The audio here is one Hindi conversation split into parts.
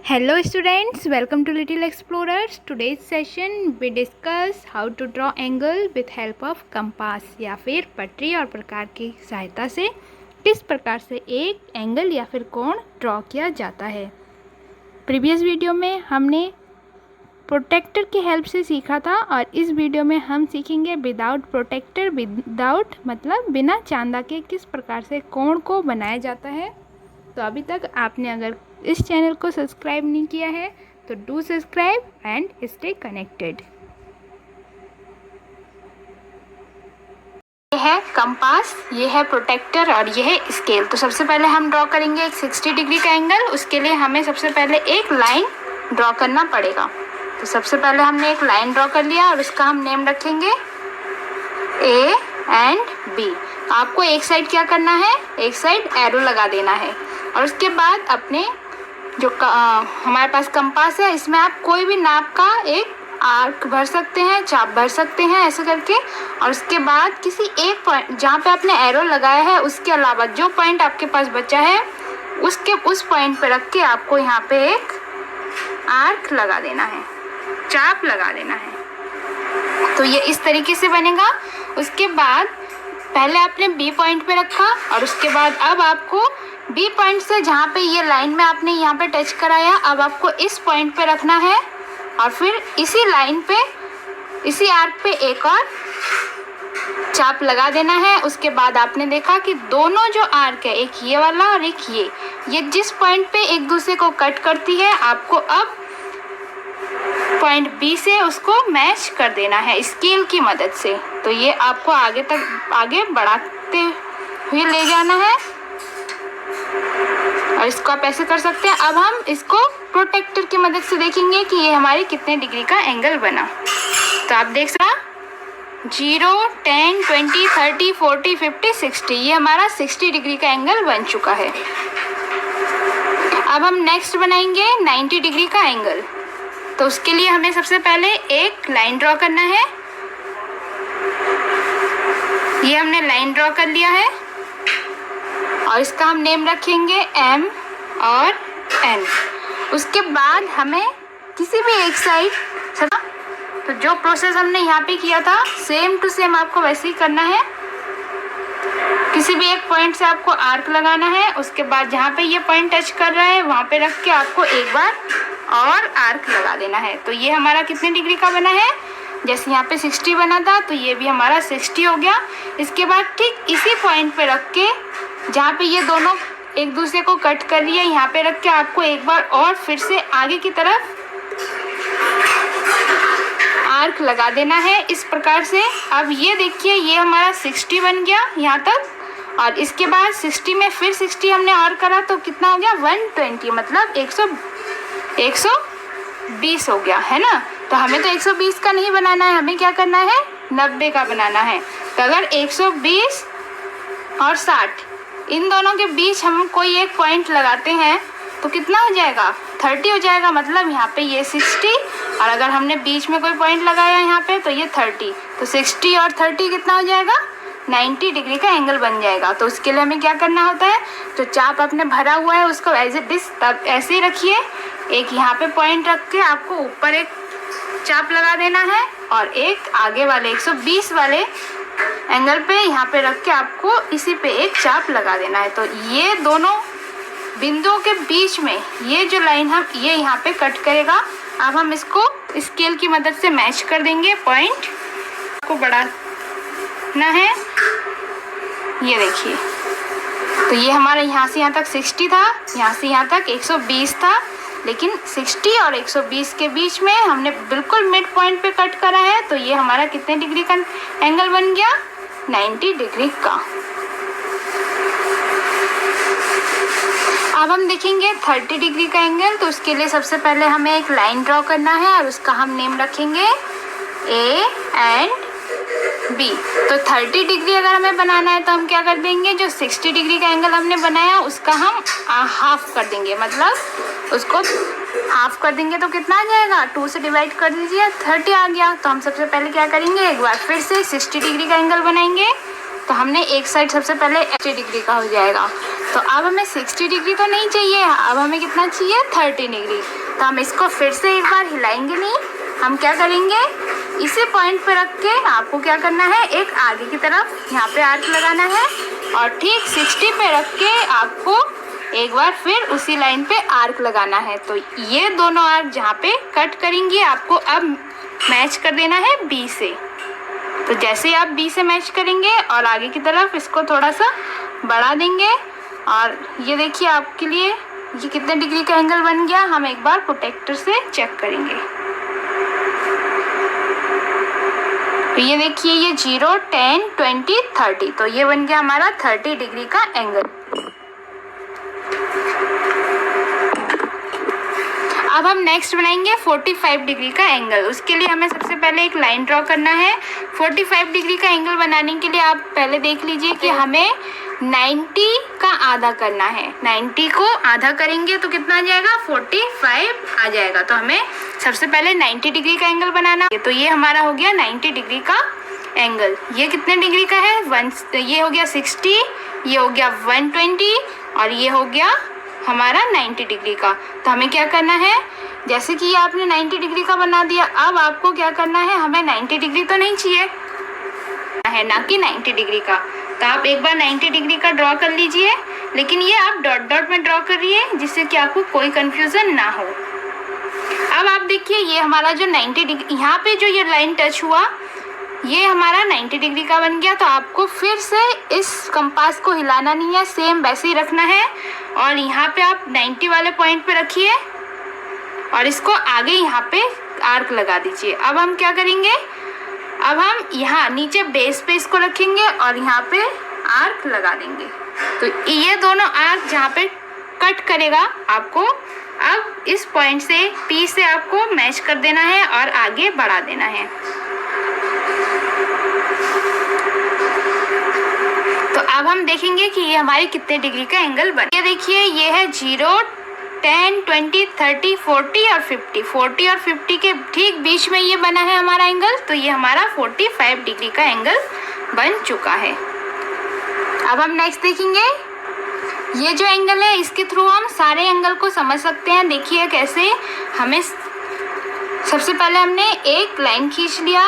Hello students, welcome to Little Explorers. Today's session we discuss how to draw angle with help of compass या फिर पटरी और प्रकार की सहायता से किस प्रकार से एक एंगल या फिर कोण ड्रॉ किया जाता है। प्रीवियस वीडियो में हमने प्रोटेक्टर की हेल्प से सीखा था और इस वीडियो में हम सीखेंगे विदाउट प्रोटेक्टर, विदाउट मतलब बिना चांदा के किस प्रकार से कोण को बनाया जाता है। तो अभी तक आपने अगर इस चैनल को सब्सक्राइब नहीं किया है तो do subscribe and stay connected. ये है कंपास, ये है प्रोटेक्टर और ये है स्केल। तो सबसे पहले हम ड्रॉ करेंगे एक 60 डिग्री का एंगल। उसके लिए हमें सबसे पहले एक लाइन ड्रॉ करना पड़ेगा। तो सबसे पहले हमने एक लाइन ड्रॉ कर लिया और उसका हम नेम रखेंगे ए एंड बी। आपको एक साइड क्या करना है, एक साइड एरो लगा देना है और उसके बाद अपने जो हमारे पास कंपास है इसमें आप कोई भी नाप का एक आर्क भर सकते हैं, चाप भर सकते हैं ऐसे करके। और उसके बाद किसी एक पॉइंट जहाँ पे आपने एरो लगाया है उसके अलावा जो पॉइंट आपके पास बचा है उस पॉइंट पे रख के आपको यहाँ पे एक आर्क लगा देना है, चाप लगा देना है। तो ये इस तरीके से बनेगा। उसके बाद पहले आपने बी पॉइंट पे रखा और उसके बाद अब आपको बी पॉइंट से जहाँ पे ये लाइन में आपने यहाँ पे टच कराया अब आपको इस पॉइंट पे रखना है और फिर इसी लाइन पे, इसी आर्क पे एक और चाप लगा देना है। उसके बाद आपने देखा कि दोनों जो आर्क है, एक ये वाला और एक ये जिस पॉइंट पे एक दूसरे को कट करती है आपको अब पॉइंट बी से उसको मैच कर देना है स्केल की मदद से। तो ये आपको आगे बढ़ाते हुए ले जाना है और इसको आप ऐसे कर सकते हैं। अब हम इसको प्रोटेक्टर की मदद से देखेंगे कि ये हमारे कितने डिग्री का एंगल बना। तो आप देख सकते हैं 0, 10, 20, 30, 40, 50, 60 ये हमारा 60 डिग्री का एंगल बन चुका है। अब हम नेक्स्ट बनाएंगे 90 डिग्री का एंगल। तो उसके लिए हमें सबसे पहले एक लाइन ड्रॉ करना है। ये हमने लाइन ड्रॉ कर लिया है और इसका हम नेम रखेंगे M और N। उसके बाद हमें किसी भी एक साइड, तो जो प्रोसेस हमने यहाँ पे किया था सेम टू सेम आपको वैसे ही करना है। किसी भी एक पॉइंट से आपको आर्क लगाना है। उसके बाद जहाँ पे ये पॉइंट टच कर रहा है वहाँ पे रख के आपको एक बार और आर्क लगा देना है। तो ये हमारा कितने डिग्री का बना है, जैसे यहाँ पे 60 बना था तो ये भी हमारा 60 हो गया। इसके बाद ठीक इसी पॉइंट पे रख के जहाँ पे ये दोनों एक दूसरे को कट कर रही है यहाँ पे रख के आपको एक बार और फिर से आगे की तरफ आर्क लगा देना है इस प्रकार से। अब ये देखिए ये हमारा 60 बन गया यहाँ तक और इसके बाद 60 में फिर 60 हमने और करा तो कितना हो गया 120, मतलब 120 हो गया है ना। तो हमें तो 120 का नहीं बनाना है, हमें क्या करना है 90 का बनाना है। तो अगर 120 और 60 इन दोनों के बीच हम कोई एक पॉइंट लगाते हैं तो कितना हो जाएगा 30 हो जाएगा, मतलब यहाँ पे ये 60 और अगर हमने बीच में कोई पॉइंट लगाया यहाँ पे तो ये 30। तो 60 और 30 कितना हो जाएगा 90 डिग्री का एंगल बन जाएगा। तो उसके लिए हमें क्या करना होता है, जो चाप आपने भरा हुआ है उसको एज इट इज तब ऐसे ही रखिए। एक यहाँ पे पॉइंट रख के आपको ऊपर एक चाप लगा देना है और एक आगे वाले 120 वाले एंगल पे यहाँ पे रख के आपको इसी पे एक चाप लगा देना है। तो ये दोनों बिंदुओं के बीच में ये जो लाइन हम ये यहाँ पे कट करेगा। अब हम इसको स्केल की मदद से मैच कर देंगे, पॉइंट को बढ़ाना है। ये देखिए तो ये हमारा यहाँ से यहाँ तक 60 था, यहाँ से यहाँ तक 120 था, लेकिन 60 और 120 के बीच में हमने बिल्कुल मिड पॉइंट पे कट करा है। तो ये हमारा कितने डिग्री का एंगल बन गया 90 डिग्री का। अब हम देखेंगे 30 डिग्री का एंगल। तो उसके लिए सबसे पहले हमें एक लाइन ड्रॉ करना है और उसका हम नेम रखेंगे A एंड B। तो 30 डिग्री अगर हमें बनाना है तो हम क्या कर देंगे, जो 60 डिग्री का एंगल हमने बनाया उसका हम हाफ कर देंगे, मतलब उसको हाफ कर देंगे तो कितना आ जाएगा 2 से डिवाइड कर दीजिए 30 आ गया। तो हम सबसे पहले क्या करेंगे, एक बार फिर से 60 डिग्री का एंगल बनाएंगे। तो हमने एक साइड सबसे पहले 80 डिग्री का हो जाएगा। तो अब हमें 60 डिग्री तो नहीं चाहिए, अब हमें कितना चाहिए 30 डिग्री। तो हम इसको फिर से एक बार हिलाएंगे नहीं, हम क्या करेंगे इसी पॉइंट पे रख के आपको क्या करना है, एक आगे की तरफ यहाँ पे आर्क लगाना है और ठीक 60 पे रख के आपको एक बार फिर उसी लाइन पे आर्क लगाना है। तो ये दोनों आर्क जहाँ पे कट करेंगी आपको अब मैच कर देना है बी से। तो जैसे ही आप बी से मैच करेंगे और आगे की तरफ इसको थोड़ा सा बढ़ा देंगे और ये देखिए आपके लिए ये कितने डिग्री का एंगल बन गया, हम एक बार प्रोटेक्टर से चेक करेंगे। तो ये देखिए ये 0, 10, 20, 30, तो ये बन गया हमारा 30 डिग्री का एंगल। अब हम नेक्स्ट बनाएंगे 45 डिग्री का एंगल। उसके लिए हमें सबसे पहले एक लाइन ड्रॉ करना है। 45 डिग्री का एंगल बनाने के लिए आप पहले देख लीजिए कि हमें 90 का आधा करना है। 90 को आधा करेंगे तो कितना आ जाएगा, 45 आ जाएगा। तो हमें सबसे पहले 90 डिग्री का एंगल बनाना है। तो ये हमारा हो गया 90 डिग्री का एंगल। ये कितने डिग्री का है, ये हो गया 60, ये हो गया 120 और ये हो गया हमारा 90 डिग्री का। तो हमें क्या करना है, जैसे कि आपने 90 डिग्री का बना दिया, अब आपको क्या करना है, हमें 90 डिग्री तो नहीं चाहिए है ना कि 90 डिग्री का। तो आप एक बार 90 डिग्री का ड्रॉ कर लीजिए, लेकिन ये आप डॉट डॉट में ड्रॉ करिए जिससे कि आपको कोई कंफ्यूजन ना हो। अब आप देखिए ये हमारा जो 90 डिग्री यहाँ पे जो ये लाइन टच हुआ ये हमारा 90 डिग्री का बन गया। तो आपको फिर से इस कंपास को हिलाना नहीं है, सेम वैसे ही रखना है और यहाँ पे आप 90 वाले पॉइंट पे रखिए और इसको आगे यहाँ पे आर्क लगा दीजिए। अब हम क्या करेंगे, अब हम यहाँ नीचे बेस पे इसको रखेंगे और यहाँ पे आर्क लगा देंगे। तो ये दोनों आर्क जहाँ पे कट करेगा आपको अब इस पॉइंट से पी से आपको मैच कर देना है और आगे बढ़ा देना है। तो अब हम देखेंगे कि ये हमारी कितने डिग्री का एंगल बने। ये देखिए ये है 0, 10, 20, 30, 40 और 50। 40 और 50 के ठीक बीच में ये बना है हमारा एंगल। तो ये हमारा 45 डिग्री का एंगल बन चुका है। अब हम नेक्स्ट देखेंगे ये जो एंगल है इसके थ्रू हम सारे एंगल को समझ सकते हैं। देखिए कैसे, हमें सबसे पहले हमने एक लाइन खींच लिया,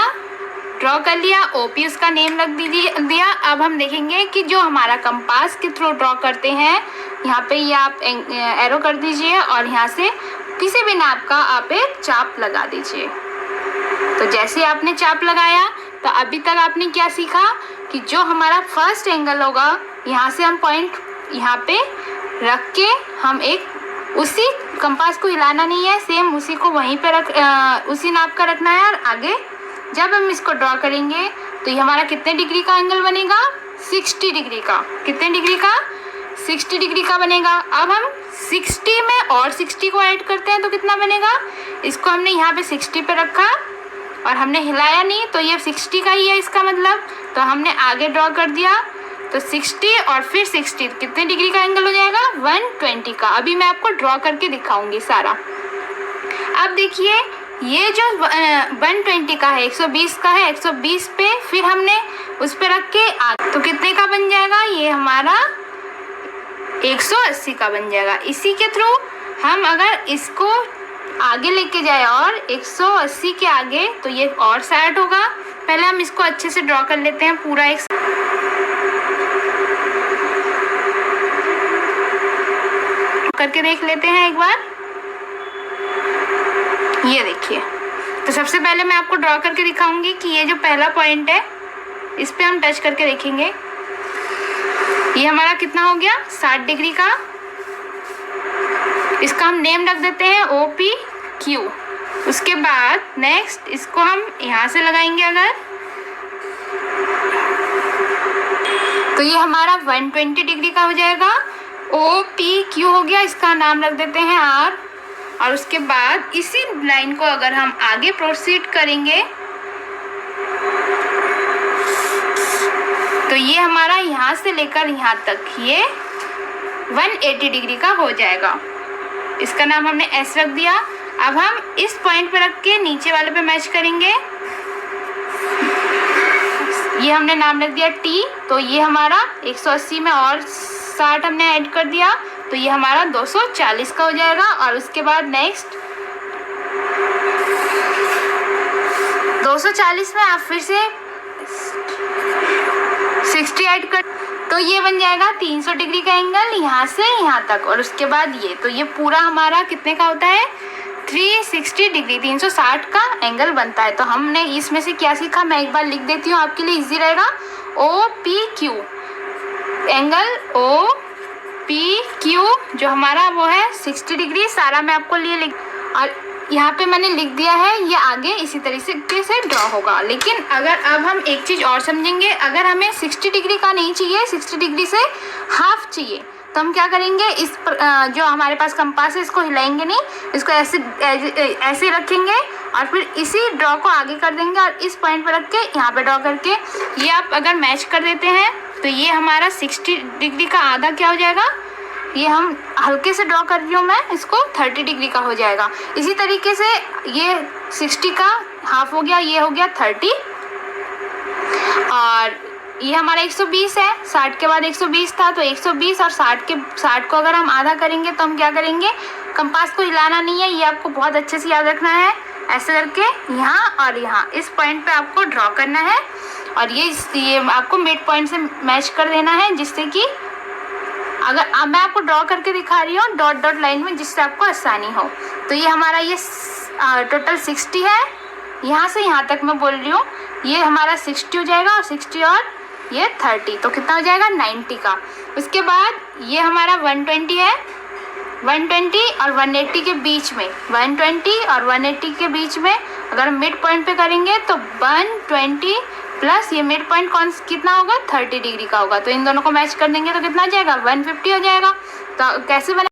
ड्रॉ कर लिया, ओपी उसका नेम रख दिया। अब हम देखेंगे कि जो हमारा कंपास के थ्रू ड्रॉ करते हैं, यहाँ पे ये आप एरो कर दीजिए और यहाँ से किसी भी नाप का आप एक चाप लगा दीजिए। तो जैसे आपने चाप लगाया तो अभी तक आपने क्या सीखा कि जो हमारा फर्स्ट एंगल होगा यहाँ से हम पॉइंट यहाँ पे रख के हम एक उसी कंपास को हिलाना नहीं है, सेम उसी को वहीं पे उसी नाप का रखना है और आगे जब हम इसको ड्रॉ करेंगे तो ये हमारा कितने डिग्री का एंगल बनेगा, 60 डिग्री का। कितने डिग्री का, 60 डिग्री का बनेगा। अब हम 60 में और 60 को ऐड करते हैं तो कितना बनेगा, इसको हमने यहाँ पे 60 पे रखा और हमने हिलाया नहीं तो ये 60 का ही है इसका मतलब। तो हमने आगे ड्रॉ कर दिया तो 60 और फिर 60 कितने डिग्री का एंगल हो जाएगा, 120 का। अभी मैं आपको ड्रॉ करके दिखाऊंगी सारा। अब देखिए ये जो 120 का है, 120 का है, 120 पे फिर हमने उस पे रख के तो कितने का बन जाएगा, ये हमारा 180 का बन जाएगा। इसी के थ्रू हम अगर इसको आगे लेके जाए और 180 के आगे तो ये और साइड होगा। पहले हम इसको अच्छे से ड्रॉ कर लेते हैं पूरा एक करके देख लेते हैं एक बार। ये देखिए, तो सबसे पहले मैं आपको ड्रॉ करके दिखाऊंगी कि ये जो पहला पॉइंट है इस पे हम टच करके देखेंगे। ये हमारा कितना हो गया, 60 डिग्री का। इसका हम नेम रख देते हैं OPQ। उसके बाद नेक्स्ट इसको हम यहाँ से लगाएंगे अगर, तो ये हमारा 120 डिग्री का हो जाएगा। OPQ हो गया, इसका नाम रख देते हैं R। और उसके बाद इसी लाइन को अगर हम आगे प्रोसीड करेंगे तो ये हमारा यहाँ से लेकर यहाँ तक ये 180 डिग्री का हो जाएगा। इसका नाम हमने S रख दिया। अब हम इस पॉइंट पे रख के नीचे वाले पे मैच करेंगे। ये हमने नाम रख दिया T। तो ये हमारा 180 में और 60 हमने ऐड कर दिया तो ये हमारा 240 का हो जाएगा। और उसके बाद नेक्स्ट 240 में आप फिर से 60 ऐड कर तो ये बन जाएगा 300 डिग्री का एंगल यहाँ से यहाँ तक। और उसके बाद ये तो ये पूरा हमारा कितने का होता है 360 डिग्री 360 का एंगल बनता है। तो हमने इसमें से क्या सीखा मैं एक बार लिख देती हूँ आपके लिए इजी रहेगा। OPQ एंगल OPQ जो हमारा वो है 60 डिग्री सारा मैं आपको लिए लिख और यहाँ पे मैंने लिख दिया है। ये आगे इसी तरीके से ड्रॉ होगा। लेकिन अगर अब हम एक चीज़ और समझेंगे, अगर हमें 60 डिग्री का नहीं चाहिए 60 डिग्री से हाफ चाहिए तो हम क्या करेंगे इस पर, जो हमारे पास कंपास है इसको हिलाएंगे नहीं, इसको ऐसे रखेंगे और फिर इसी ड्रॉ को आगे कर देंगे और इस पॉइंट पर रख के यहाँ पे ड्रॉ करके ये आप अगर मैच कर देते हैं तो ये हमारा 60 डिग्री का आधा क्या हो जाएगा, ये हम हल्के से ड्रॉ कर रही हूँ मैं, इसको 30 डिग्री का हो जाएगा। इसी तरीके से ये 60 का हाफ हो गया, ये हो गया 30 और ये हमारा 120 है। 60 के बाद 120 था तो 120 और 60 को अगर हम आधा करेंगे तो हम क्या करेंगे, कंपास को हिलाना नहीं है, ये आपको बहुत अच्छे से याद रखना है। ऐसे करके यहाँ और यहाँ इस पॉइंट पे आपको ड्रॉ करना है और ये आपको मिड पॉइंट से मैच कर देना है, जिससे कि अगर मैं आपको ड्रॉ करके दिखा रही हूँ डॉट डॉट लाइन में, जिससे आपको आसानी हो। तो ये हमारा ये टोटल 60 है, यहाँ से यहाँ तक मैं बोल रही हूँ, ये हमारा 60 हो जाएगा और 60 और ये 30 तो कितना हो जाएगा 90 का। उसके बाद ये हमारा 120 है, 120 और 180 के बीच में, 120 और 180 के बीच में अगर हम मिड पॉइंट पे करेंगे तो 120 प्लस ये मिड पॉइंट कितना होगा 30 डिग्री का होगा। तो इन दोनों को मैच कर देंगे तो कितना आ जाएगा 150 हो जाएगा। तो कैसे बने